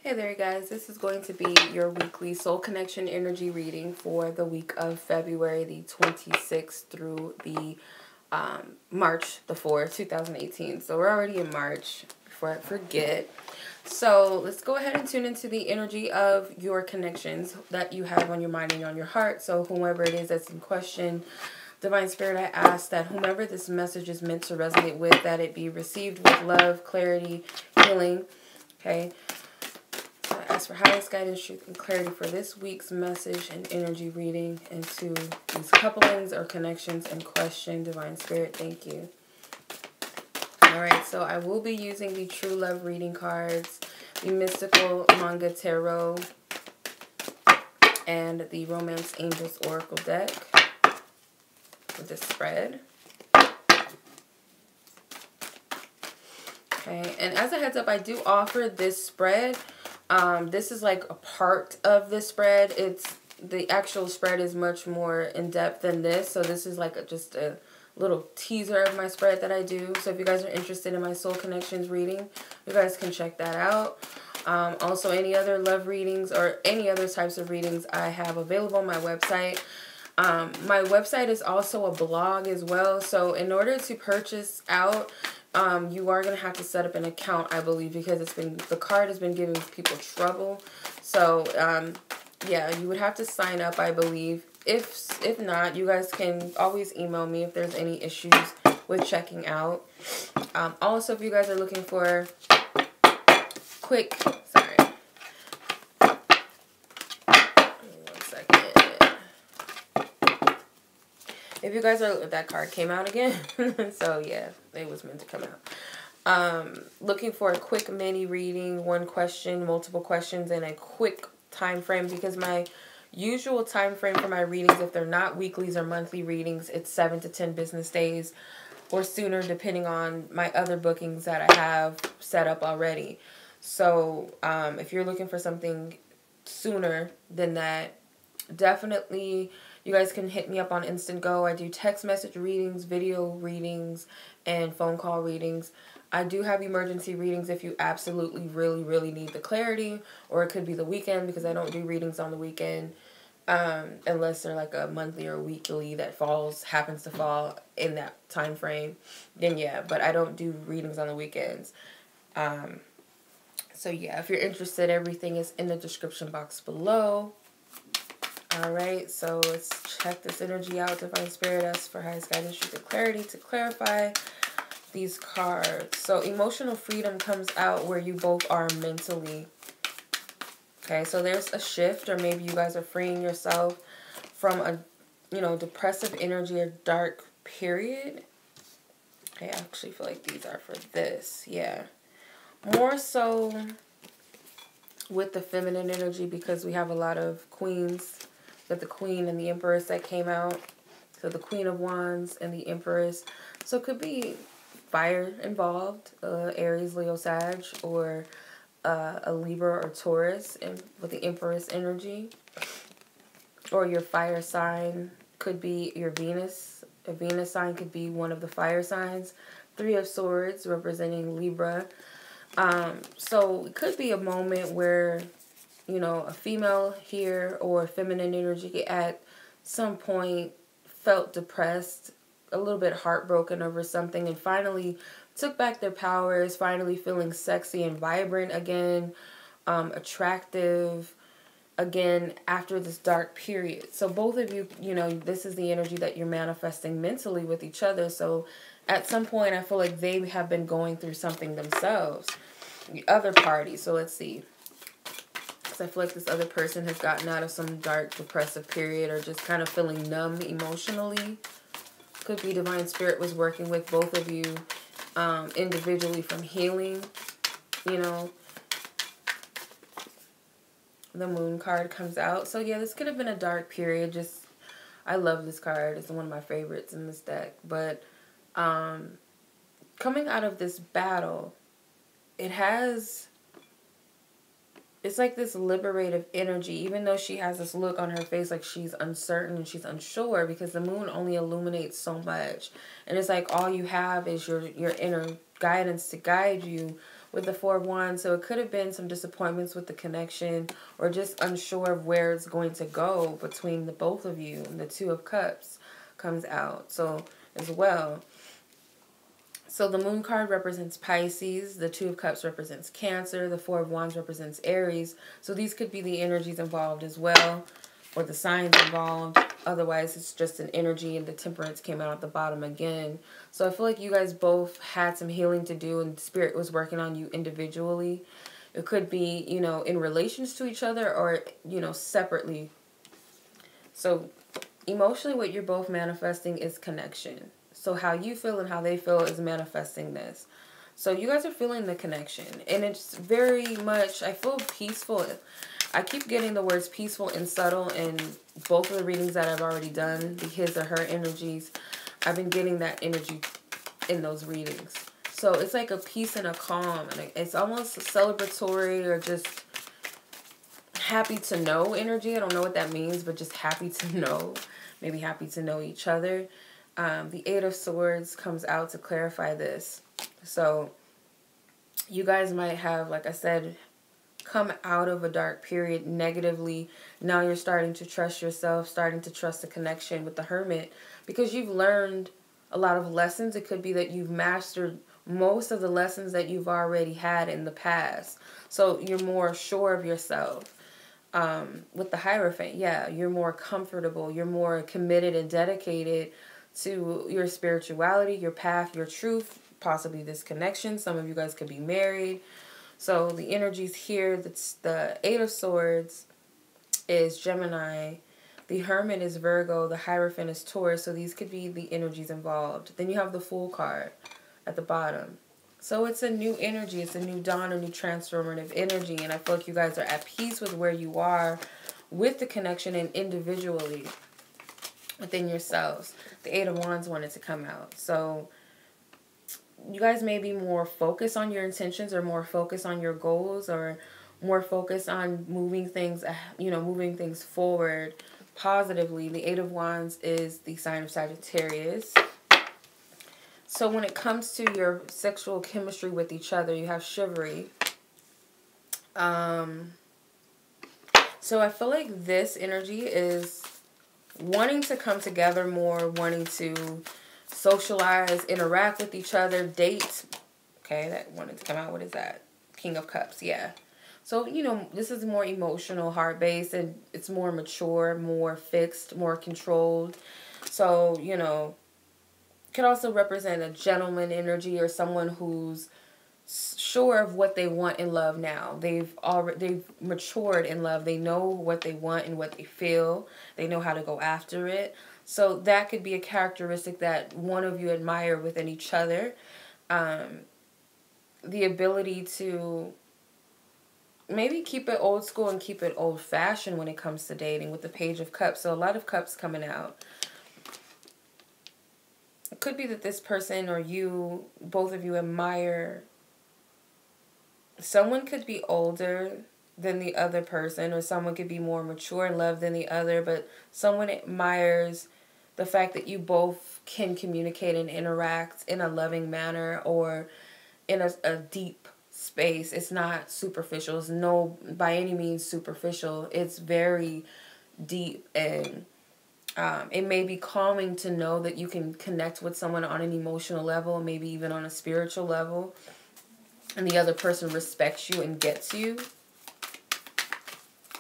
Hey there, guys. This is going to be your weekly soul connection energy reading for the week of February the 26th through the March the 4th, 2018. So we're already in March before I forget. So let's go ahead and tune into the energy of your connections that you have on your mind and on your heart. So whomever it is that's in question, Divine Spirit, I ask that whomever this message is meant to resonate with, that it be received with love, clarity, healing. Okay. So I ask for highest guidance, truth, and clarity for this week's message and energy reading into these couplings or connections in question. Divine Spirit, thank you. Alright, so I will be using the True Love reading cards, the Mystical Manga Tarot, and the Romance Angels Oracle deck for this spread. Okay, and as a heads up, I do offer this spread. This is like a part of the spread. The actual spread is much more in depth than this. So this is like just a little teaser of my spread that I do. So if you guys are interested in my soul connections reading, you guys can check that out. Also, any other love readings or any other types of readings I have available on my website. My website is also a blog as well. So in order to purchase out, you are going to have to set up an account, I believe, because the card has been giving people trouble. So, yeah, you would have to sign up, I believe. If not, you guys can always email me if there's any issues with checking out. Also, if you guys are looking for quick, sorry. One second. If you guys are, that card came out again. So, yeah, it was meant to come out. Looking for a quick mini reading, one question, multiple questions, and a quick time frame, because my usual time frame for my readings, if they're not weeklies or monthly readings, it's 7 to 10 business days or sooner, depending on my other bookings that I have set up already. So if you're looking for something sooner than that, definitely you guys can hit me up on Instantgo. I do text message readings, video readings, and phone call readings. I do have emergency readings if you absolutely really need the clarity, or it could be the weekend, because I don't do readings on the weekend unless they're like a monthly or weekly that happens to fall in that time frame. Then yeah, but I don't do readings on the weekends. So yeah, if you're interested, everything is in the description box below. Alright, so let's check this energy out. Divine Spirit asks for highest guidance, truth, and clarity to clarify these cards. So emotional freedom comes out where you both are mentally. Okay, so there's a shift, or maybe you guys are freeing yourself from a, depressive energy or dark period. Okay, I actually feel like these are for this. Yeah. More so with the feminine energy, because we have a lot of queens. Got the Queen and the Empress that came out. So the Queen of Wands and the Empress. So it could be fire involved, Aries, Leo, Sag, or a Libra or Taurus with the Empress energy. Or your fire sign could be your Venus. A Venus sign could be one of the fire signs. Three of Swords representing Libra. So it could be a moment where, a female here or feminine energy at some point felt depressed, a little bit heartbroken over something, and finally took back their powers, finally feeling sexy and vibrant again, attractive again after this dark period. So both of you, this is the energy that you're manifesting mentally with each other. So at some point, I feel like they have been going through something themselves, the other party. So let's see. I feel like this other person has gotten out of some dark, depressive period, or just kind of feeling numb emotionally. Could be Divine Spirit was working with both of you individually from healing, The Moon card comes out. So, yeah, this could have been a dark period. I love this card. It's one of my favorites in this deck. But coming out of this battle, it's like this liberative energy, even though she has this look on her face like she's uncertain and she's unsure, because the moon only illuminates so much. And it's like all you have is your inner guidance to guide you, with the Four of Wands. So it could have been some disappointments with the connection, or just unsure of where it's going to go between the both of you. And the Two of Cups comes out so as well. So the Moon card represents Pisces, the Two of Cups represents Cancer, the Four of Wands represents Aries. So these could be the energies involved as well, or the signs involved. Otherwise, it's just an energy, and the Temperance came out at the bottom again. So I feel like you guys both had some healing to do, and Spirit was working on you individually. It could be, you know, in relations to each other, or, you know, separately. So emotionally, what you're both manifesting is connection. So how you feel and how they feel is manifesting this. So you guys are feeling the connection. And it's very much, I feel peaceful. I keep getting the words peaceful and subtle in both of the readings that I've already done. The his or her energies. I've been getting that energy in those readings. So it's like a peace and a calm. And it's almost celebratory, or just happy to know energy. I don't know what that means, but just happy to know. Maybe happy to know each other. The Eight of Swords comes out to clarify this. So you guys might have, like I said, come out of a dark period negatively. Now you're starting to trust yourself, starting to trust the connection with the Hermit, because you've learned a lot of lessons. It could be that you've mastered most of the lessons that you've already had in the past. So you're more sure of yourself. With the Hierophant, yeah, you're more comfortable. You're more committed and dedicated to your spirituality, your path, your truth, possibly this connection. Some of you guys could be married. So the energies here, that's the Eight of Swords is Gemini. The Hermit is Virgo. The Hierophant is Taurus. So these could be the energies involved. Then you have the Fool card at the bottom. So it's a new energy. It's a new dawn, a new transformative energy. And I feel like you guys are at peace with where you are with the connection and individually within yourselves. The Eight of Wands wanted to come out. So you guys may be more focused on your intentions, or more focused on your goals, or more focused on moving things, you know, moving things forward positively. The Eight of Wands is the sign of Sagittarius. So when it comes to your sexual chemistry with each other, you have chivalry. So I feel like this energy is wanting to come together more, wanting to socialize, interact with each other, date. Okay, that wanted to come out. What is that? King of Cups, yeah. So, you know, this is more emotional, heart-based, and it's more mature, more fixed, more controlled. So, you know, could also represent a gentleman energy, or someone who's sure of what they want in love now. They've matured in love. They know what they want and what they feel. They know how to go after it. So that could be a characteristic that one of you admire within each other. The ability to maybe keep it old school and keep it old fashioned when it comes to dating, with the Page of Cups. So a lot of cups coming out. It could be that this person, or you, both of you, admire. Someone could be older than the other person, or someone could be more mature in love than the other, but someone admires the fact that you both can communicate and interact in a loving manner, or in a deep space. It's not superficial. It's no, by any means, superficial. It's very deep, and it may be calming to know that you can connect with someone on an emotional level, maybe even on a spiritual level, and the other person respects you and gets you,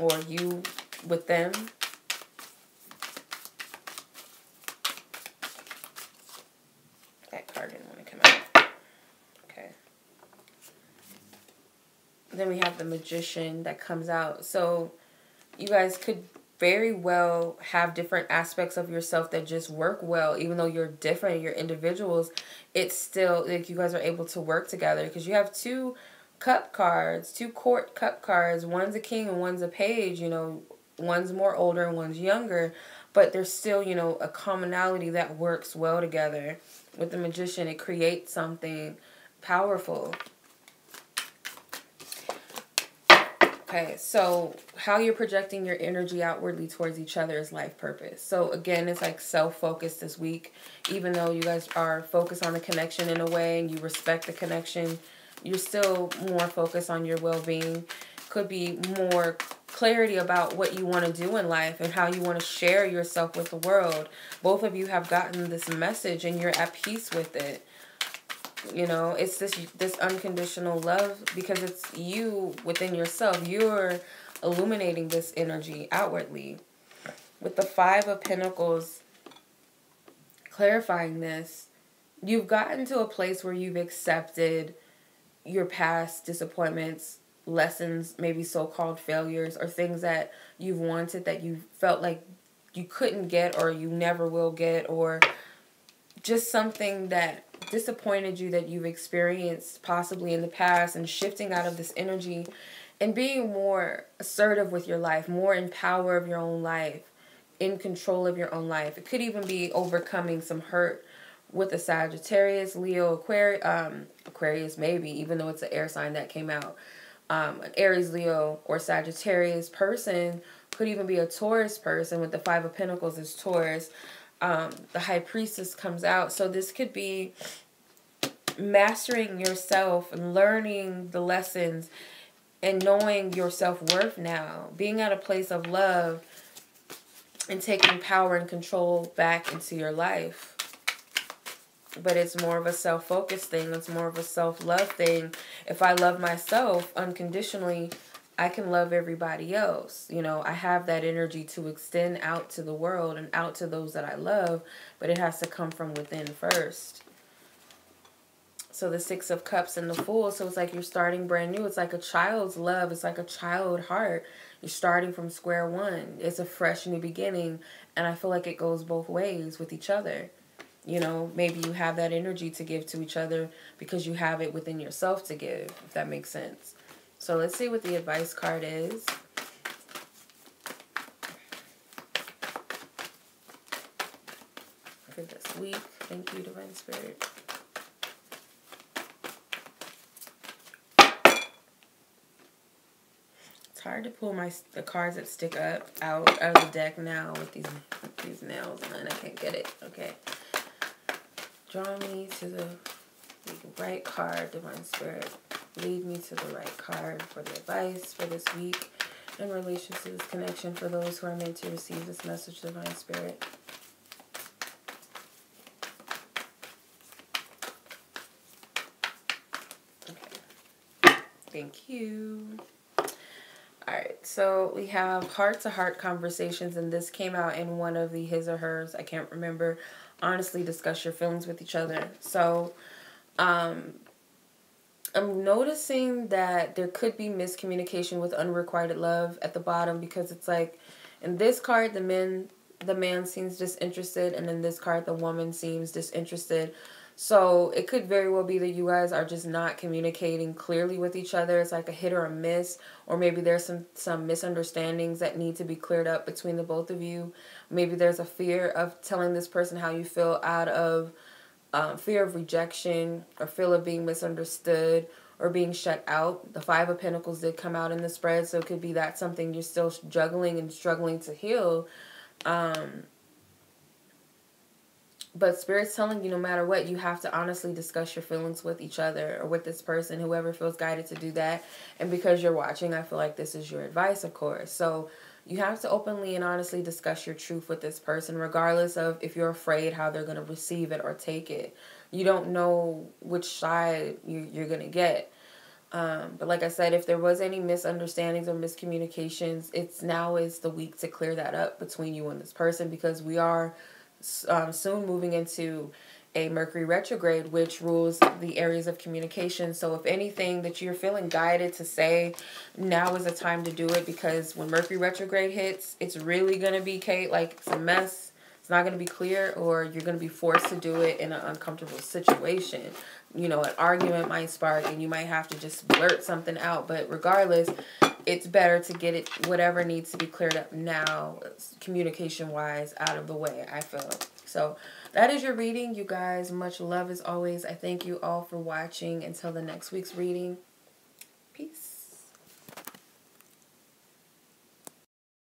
or you with them. That card didn't want to come out. Okay. Then we have the Magician that comes out. So you guys could very well have different aspects of yourself that just work well. Even though you're different, you're individuals, it's still like you guys are able to work together, because you have two cup cards, two court cup cards. One's a king and one's a page. You know, one's more older and one's younger, but there's still, you know, a commonality that works well together. With the Magician, it creates something powerful. Okay, so how you're projecting your energy outwardly towards each other is life purpose. So again, it's like self-focused this week. Even though you guys are focused on the connection in a way, and you respect the connection, you're still more focused on your well-being. Could be more clarity about what you want to do in life and how you want to share yourself with the world. Both of you have gotten this message and you're at peace with it. You know, it's this unconditional love because it's you within yourself. You're illuminating this energy outwardly. With the Five of Pentacles clarifying this, you've gotten to a place where you've accepted your past disappointments, lessons, maybe so-called failures, or things that you've wanted that you felt like you couldn't get or you never will get, or just something that disappointed you that you've experienced possibly in the past, and shifting out of this energy and being more assertive with your life, more in power of your own life, in control of your own life. It could even be overcoming some hurt with a Sagittarius, Leo, Aquarius maybe, even though it's an air sign that came out. An Aries, Leo, or Sagittarius person, could even be a Taurus person. With the Five of Pentacles is Taurus. The High Priestess comes out. So this could be mastering yourself and learning the lessons and knowing your self-worth now. Being at a place of love and taking power and control back into your life. But it's more of a self-focused thing. It's more of a self-love thing. If I love myself unconditionally, I can love everybody else. You know, I have that energy to extend out to the world and out to those that I love, but it has to come from within first. So the Six of Cups and the Fool, so it's like you're starting brand new. It's like a child's love. It's like a child heart. You're starting from square one. It's a fresh new beginning, and I feel like it goes both ways with each other. You know, maybe you have that energy to give to each other because you have it within yourself to give, if that makes sense. So let's see what the advice card is. For this week. Thank you, Divine Spirit. It's hard to pull the cards that stick out of the deck now with these nails, and I can't get it. Okay. Draw me to the right card, Divine Spirit. Lead me to the right card for the advice for this week in relation to this connection for those who are meant to receive this message, Divine Spirit. Okay. Thank you. Alright, so we have heart-to-heart conversations, and this came out in one of the his or hers. I can't remember. Honestly, discuss your feelings with each other. So, I'm noticing that there could be miscommunication with unrequited love at the bottom, because it's like in this card the man seems disinterested, and in this card the woman seems disinterested. So it could very well be that you guys are just not communicating clearly with each other. It's like a hit or a miss, or maybe there's some misunderstandings that need to be cleared up between the both of you. Maybe there's a fear of telling this person how you feel out of fear of rejection, or fear of being misunderstood, or being shut out. The Five of Pentacles did come out in the spread, so it could be that something you're still juggling and struggling to heal. But Spirit's telling you no matter what, you have to honestly discuss your feelings with each other or with this person, whoever feels guided to do that. And because you're watching, I feel like this is your advice, of course. So you have to openly and honestly discuss your truth with this person, regardless of if you're afraid how they're going to receive it or take it. You don't know which side you're going to get. But like I said, if there was any misunderstandings or miscommunications, now is the week to clear that up between you and this person, because we are soon moving into a Mercury retrograde, which rules the areas of communication. So if anything that you're feeling guided to say, now is the time to do it, because when Mercury retrograde hits, it's really going to be like it's a mess. It's not going to be clear, or you're going to be forced to do it in an uncomfortable situation. You know, an argument might spark and you might have to just blurt something out. But regardless, it's better to get it, whatever needs to be cleared up now, communication-wise, out of the way, I feel. So that is your reading, you guys. Much love as always. I thank you all for watching. Until the next week's reading.